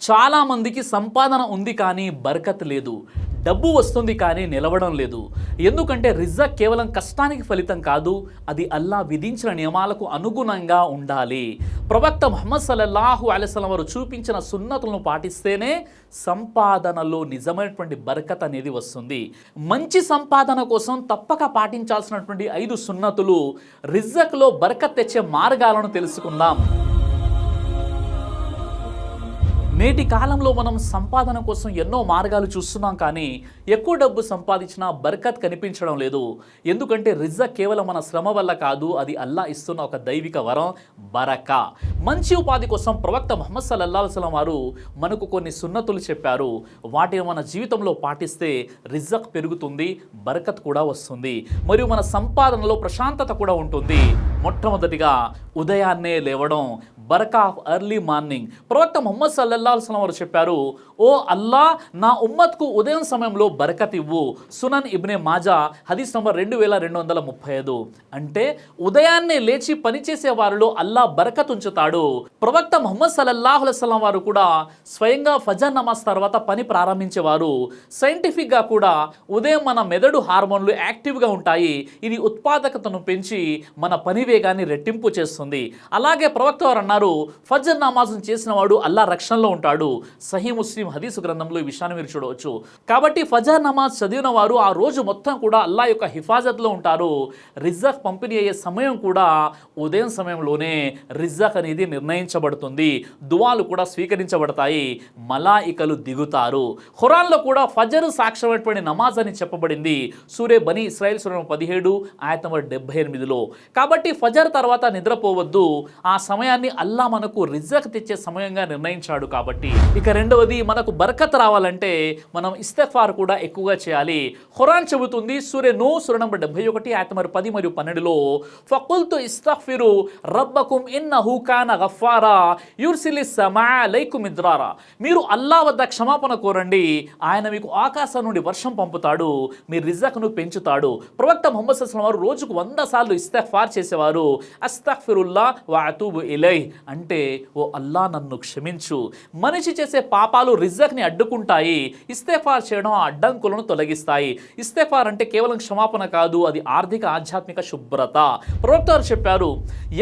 చాలామందికి సంపాదన ఉంది కానీ బరకత్ లేదు. డబ్బు వస్తుంది కానీ నిలవడం లేదు. ఎందుకంటే రిజక్ కేవలం కష్టానికి ఫలితం కాదు, అది అల్లా విధించిన నియమాలకు అనుగుణంగా ఉండాలి. ప్రవక్త ముహమ్మద్ సల్లల్లాహు అలైహి వసల్లం వారు చూపించిన సున్నతులను పాటిస్తేనే సంపాదనలో నిజమైనటువంటి బరకత్ అనేది వస్తుంది. మంచి సంపాదన కోసం తప్పక పాటించాల్సినటువంటి 5 సున్నతులు, రిజక్లో బరకత్ తెచ్చే మార్గాలను తెలుసుకుందాం. నేటి కాలంలో మనం సంపాదన కోసం ఎన్నో మార్గాలు చూస్తున్నాం, కానీ ఎక్కువ డబ్బు సంపాదించినా బర్కత్ కనిపించడం లేదు. ఎందుకంటే రిజక్ కేవలం మన శ్రమ వల్ల కాదు, అది అల్లా ఇస్తున్న ఒక దైవిక వరం, బరకా. మంచి ఉపాధి కోసం ప్రవక్త ముహమ్మద్ సల్లల్లాహు అలైహి వసల్లం వారు మనకు కొన్ని సున్నతులు చెప్పారు. వాటిని మన జీవితంలో పాటిస్తే రిజక్ పెరుగుతుంది, బరకత్ కూడా వస్తుంది, మరియు మన సంపాదనలో ప్రశాంతత కూడా ఉంటుంది. మొట్టమొదటిగా ఉదయాన్నే లేవడం, బరకా ఆఫ్ ఎర్లీ మార్నింగ్. ప్రవక్త ముహమ్మద్ సల్లల్లాహు అలైహి వసల్లం వారు చెప్పారు, ఓ అల్లా, నా ఉమ్మత్కు ఉదయం సమయంలో బరకత్ ఇవ్వు. సునన్ ఇబ్నే మాజా హదీస్ నంబర్ 2235. అంటే ఉదయాన్నే లేచి పనిచేసే వారిలో అల్లా బరకత్ ఉంచుతాడు. ప్రవక్త ముహమ్మద్ సల్లల్లాహు అలైహి వసల్లం వారు కూడా స్వయంగా ఫజర్ నమాజ్ తర్వాత పని ప్రారంభించేవారు. సైంటిఫిక్గా కూడా ఉదయం మన మెదడు హార్మోన్లు యాక్టివ్గా ఉంటాయి. ఇది ఉత్పాదకతను పెంచి మన పని వేగాన్ని రెట్టింపు చేస్తుంది. అలాగే ప్రవక్త వారు అన్నారు, ఫజర్ నమాజ్ను చేసిన వాడు అల్లా రక్షణలో ఉంటాడు. సహీ ముస్లిం హదీసు గ్రంథంలో ఈ విషయాన్ని మీరు చూడవచ్చు. కాబట్టి ఫజర్ నమాజ్ చదివిన వారు ఆ రోజు మొత్తం కూడా అల్లా యొక్క హిఫాజత్లో ఉంటారు. రిజక్ పంపిణీ అయ్యే సమయం కూడా ఉదయం సమయంలోనే రిజక్ అనేది నిర్ణయించబడుతుంది. దువాలు కూడా స్వీకరించబడతాయి, మలాయికలు దిగుతారు. ఖురాన్లో కూడా ఫజర్ సాక్ష్యమైనటువంటి నమాజ్ అని చెప్పబడింది. సూరే బనీ ఇస్రాయిల్ సూర 17 ఆయత నంబర్ 78లో. కాబట్టి ఫజర్ తర్వాత నిద్రపోవద్దు. ఆ సమయాన్ని అల్లా మనకు రిజక్ తెచ్చే సమయంగా నిర్ణయించాడు. కాబట్టి ఇక రెండవది, మనకు బర్కత్ రావాలంటే మనం ఇస్తగ్ఫార్ కూడా ఎక్కువగా చేయాలి. ఖురాన్ చెబుతుంది సూరే నూహ్ సూర నంబర్ 71 ఆయత నంబర్ 10 మరియు 12లో, ఫకుల్తు ఇస్తగ్ఫిరు రబ్బకుం ఇన్నహు కాన గఫారా యుర్సిలిస్ సమా అలైకుం మిద్రారా. మీరు అల్లా వద్ద క్షమాపణ కోరండి, ఆయన మీకు ఆకాశం నుండి వర్షం పంపుతాడు, మీ రిజక్ను పెంచుతాడు. ప్రవక్త ముహమ్మద్ సల్లల్లాహు అలైహి వసల్లం రోజుకు 100 సార్లు ఇస్తగ్ఫార్ చేసేవారు. అస్తగ్ఫిరుల్లా వ అతూబు ఇలైహ్ అంటే, ఓ అల్లా, నన్ను క్షమించు. మనిషి చేసే పాపాలు రిజక్ని అడ్డుకుంటాయి, ఇస్తగ్ఫార్ చేయడం ఆ అడ్డంకులను తొలగిస్తాయి. ఇస్తగ్ఫార్ అంటే కేవలం క్షమాపణ కాదు, అది ఆర్థిక ఆధ్యాత్మిక శుభ్రత. ప్రవక్త వారు చెప్పారు,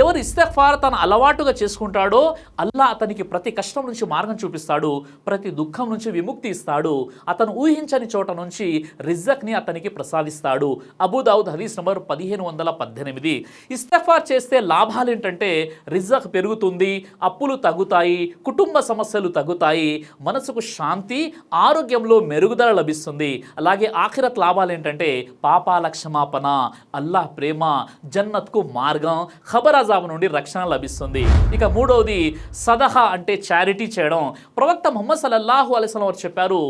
ఎవరు ఇస్తగ్ఫార్ తన అలవాటుగా చేసుకుంటాడో అల్లా అతనికి ప్రతి కష్టం నుంచి మార్గం చూపిస్తాడు, ప్రతి దుఃఖం నుంచి విముక్తి ఇస్తాడు, అతను ఊహించని చోట నుంచి రిజక్ని అతనికి ప్రసాదిస్తాడు. అబూ దావుద్ హదీస్ నంబర్ 1518. ఇస్తగ్ఫార్ చేస్తే లాభాలు ఏంటంటే రిజక్ పెరుగుతుంది, అప్పులు తగ్గుతాయి, కుటుంబ సమస్యలు తగ్గుతాయి, మనసుకు శాంతి, ఆరోగ్యంలో మెరుగుదల లభిస్తుంది. అలాగే ఆఖిరత్ లాభాలు ఏంటంటే పాపాల క్షమాపణ, అల్లాహ్ ప్రేమ, జన్నత్కు మార్గం, ఖబర్ అజాబ్ నుండి రక్షణ లభిస్తుంది. ఇక మూడవది, సదహా అంటే చారిటీ చేయడం. ప్రవక్త ముహమ్మద్ సల్లల్లాహు అలైహి వసల్లం వారు చెప్పారు,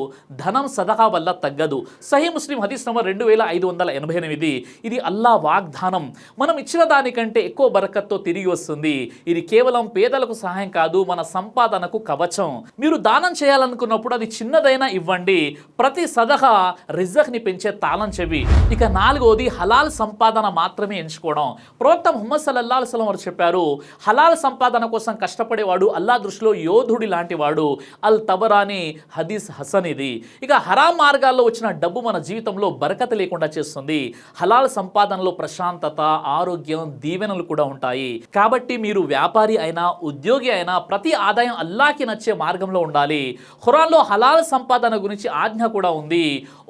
ధనం సదహా వల్ల తగ్గదు. సహీ ముస్లిం హదీస్ నంబర్ 2588. ఇది అల్లా వాగ్దానం, మనం ఇచ్చిన దానికంటే ఎక్కువ బరకత్తో తిరిగి వస్తుంది. ఇది కేవలం పేదలకు సహాయం కాదు, మన సంపాదనకు కవచం. మీరు దానం చేయాలనుకున్నప్పుడు అది చిన్నదైనా ఇవ్వండి. ప్రతి సదహా రిజక్ని పెంచే తాళం చెవి. ఇక నాలుగవది, హలాల్ సంపాదన మాత్రమే ఎంచుకోవడం. ప్రవక్త ముహమ్మద్ సల్లల్లాహు అలైహి వసల్లం వారు చెప్పారు, హలాల్ సంపాదన కోసం కష్టపడేవాడు అల్లా దృష్టిలో యోధుడి లాంటి వాడు. అల్ తబరాని హదీస్ హసన్ ఇది. ఇక హరాం మార్గాల్లో వచ్చిన డబ్బు మన జీవితంలో బరకత్ లేకుండా చేస్తుంది. హలాల్ సంపాదనలో ప్రశాంతత, ఆరోగ్యం, దీవెనలు కూడా ఉంటాయి. కాబట్టి మీరు వ్యాపారి అయినా ఉద్యోగి అయినా ప్రతి ఆదాయం అల్లాకి నచ్చే మార్గంలో ఉండాలి. ఖురాన్లో హలాల్ సంపాదన గురించి ఆజ్ఞ కూడా ఉంది.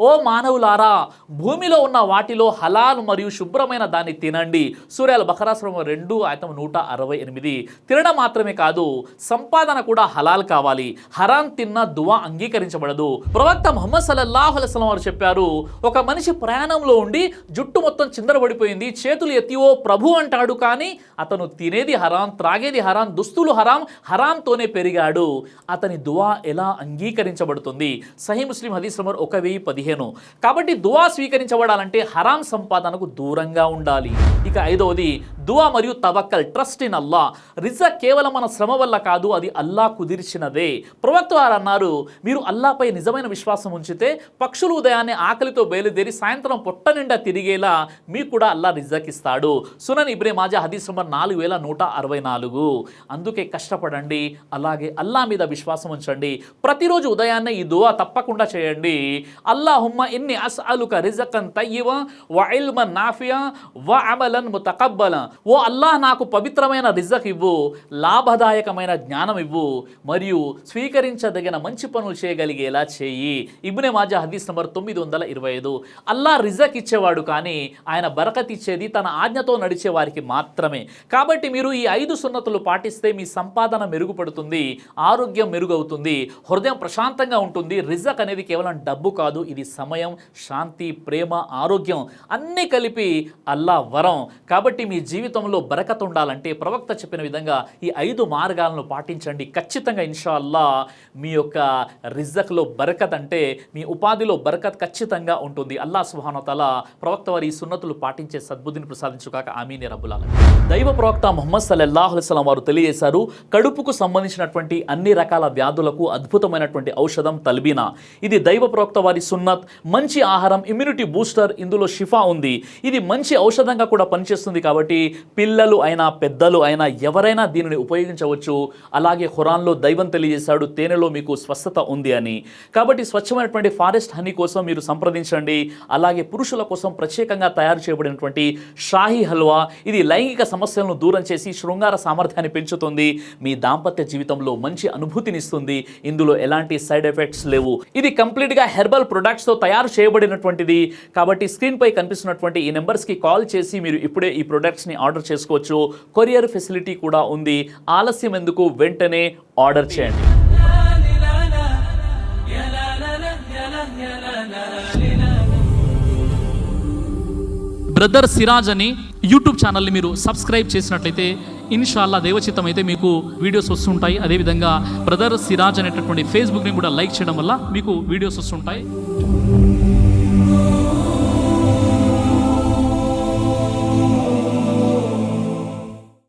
ఓ మానవులారా, భూమిలో ఉన్న వాటిలో హలాల్ మరియు శుభ్రమైన దాన్ని తినండి. సూరా అల్ బఖరా సూర 2 ఆయత 168. తినడం మాత్రమే కాదు, సంపాదన కూడా హలాల్ కావాలి. హరాం తిన్న దువా అంగీకరించబడదు. ప్రవక్త ముహమ్మద్ సల్లల్లాహు అలైహి వసల్లం వారు చెప్పారు, ఒక మనిషి ప్రయాణంలో ఉండి జుట్టు మొత్తం చిందరబడిపోయింది, చేతులు ఎత్తి ఓ ప్రభు అంటాడు, కానీ అతను తినేది హరాం, త్రాగేది హరాం, దుస్తులు హరాం, హరాంతోనే పెరిగాడు. అతని దువా ఎలా అంగీకరించబడుతుంది? సహీ ముస్లిం హదీస్ నంబర్ 1015. కాబట్టి దువా స్వీకరించబడాలంటే హరాం సంపాదనకు దూరంగా ఉండాలి. ఇక ఐదవది, దువా మరియు తవక్కల్, ట్రస్ట్ ఇన్ అల్లా. రిజక్ కేవలం మన శ్రమ వల్ల కాదు, అది అల్లా కుదిర్చినదే. ప్రవక్త వారు అన్నారు, మీరు అల్లాపై నిజమైన విశ్వాసం ఉంచితే పక్షులు ఉదయాన్నే ఆకలితో బయలుదేరి సాయంత్రం పొట్ట నిండా తిరిగేలా మీకు కూడా అల్లా రిజక్ ఇస్తాడు. సునన్ ఇబ్నే మాజా హదీస్ నంబర్ 4164. అందుకే కష్టపడండి, అలాగే అల్లా మీద విశ్వాసం ఉంచండి. ప్రతిరోజు ఉదయాన్నే ఈ దువా తప్పకుండా చేయండి. అల్లాహుమ్మ ఇన్ని అస్అలుక రిజకన్ తయ్యిబా వ ఇల్మన్ నాఫియా వ అమలన్ ముతకబ్బల. ఓ అల్లాహ్, నాకు పవిత్రమైన రిజక్ ఇవ్వు, లాభదాయకమైన జ్ఞానం ఇవ్వు, మరియు స్వీకరించదగిన మంచి పనులు చేయగలిగేలా చేయి. ఇబ్నే మాజా హదీస్ నంబర్ 925. అల్లాహ్ రిజక్ ఇచ్చేవాడు, కానీ ఆయన బరకత్ ఇచ్చేది తన ఆజ్ఞతో నడిచే వారికి మాత్రమే. కాబట్టి మీరు ఈ 5 సున్నతులు పాటిస్తే మీ సంపాదన మెరుగుపడుతుంది, ఆరోగ్యం మెరుగవుతుంది, హృదయం ప్రశాంతంగా ఉంటుంది. రిజక్ అనేది కేవలం డబ్బు కాదు, ఇది సమయం, శాంతి, ప్రేమ, ఆరోగ్యం అన్నీ కలిపి అల్లా వరం. కాబట్టి మీ జీవితంలో బరకత్ ఉండాలంటే ప్రవక్త చెప్పిన విధంగా ఈ 5 మార్గాలను పాటించండి. ఖచ్చితంగా ఇన్షా అల్లా మీ యొక్క రిజక్లో బరకత్ అంటే మీ ఉపాధిలో బరకత్ ఖచ్చితంగా ఉంటుంది. అల్లాహ్ సుబ్హానహు వ తఆలా ప్రవక్త వారి ఈ సున్నతులు పాటించే సద్బుద్ధిని ప్రసాదించుగాక. ఆమీన్ యా రబ్బుల్ ఆలమీన్. దైవ ప్రవక్త ముహమ్మద్ సల్లల్లాహు అలైహి వసల్లం వారు తెలియజేశారు, కడుపుకు సంబంధించినటువంటి అన్ని రకాల వ్యాధులకు అద్భుతమైనటువంటి ఔషధం తల్బీనా. ఇది దైవ ప్రవక్త వారి సున్నత్. మంచి ఆహారం, ఇమ్యూనిటీ బూస్టర్, ఇందులో షిఫా ఉంది. ఇది మంచి ఔషధంగా కూడా పనిచేస్తుంది. కాబట్టి పిల్లలు అయినా పెద్దలు అయినా ఎవరైనా దీనిని ఉపయోగించవచ్చు. అలాగే ఖురాన్లో దైవం తెలియజేశాడు, తేనెలో మీకు స్వస్థత ఉంది అని. కాబట్టి స్వచ్ఛమైనటువంటి ఫారెస్ట్ హనీ కోసం మీరు సంప్రదించండి. అలాగే పురుషుల కోసం ప్రత్యేకంగా తయారు చేయబడినటువంటి షాహీ హల్వా, ఇది లైంగిక సమస్యలను దూరం చేసి శృంగార సామర్థ్యాన్ని పెంచుతుంది, మీ దాంపత్య జీవితంలో మంచి అనుభూతినిస్తుంది. ఇందులో ఎలాంటి సైడ్ ఎఫెక్ట్స్ లేవు. ఇది కంప్లీట్గా హెర్బల్ ప్రొడక్ట్స్తో తయారు చేయబడినటువంటిది. కాబట్టి స్క్రీన్పై కనిపిస్తున్నటువంటి ఈ నెంబర్స్కి కాల్ చేసి మీరు ఇప్పుడే ఈ ప్రొడక్ట్స్ని ఆర్డర్ చేసుకోవచ్చు. కొరియర్ ఫెసిలిటీ కూడా ఉంది. ఆలస్యం ఎందుకు, వెంటనే ఆర్డర్ చేయండి. బ్రదర్ సిరాజ్ అని యూట్యూబ్ ఛానల్ని మీరు సబ్స్క్రైబ్ చేసినట్లయితే ఇన్షాల్లా దేవచిత్తం అయితే మీకు వీడియోస్ వస్తుంటాయి. అదేవిధంగా బ్రదర్ సిరాజ్ అనేటటువంటి ఫేస్బుక్ని కూడా లైక్ చేయడం వల్ల మీకు వీడియోస్ వస్తుంటాయి.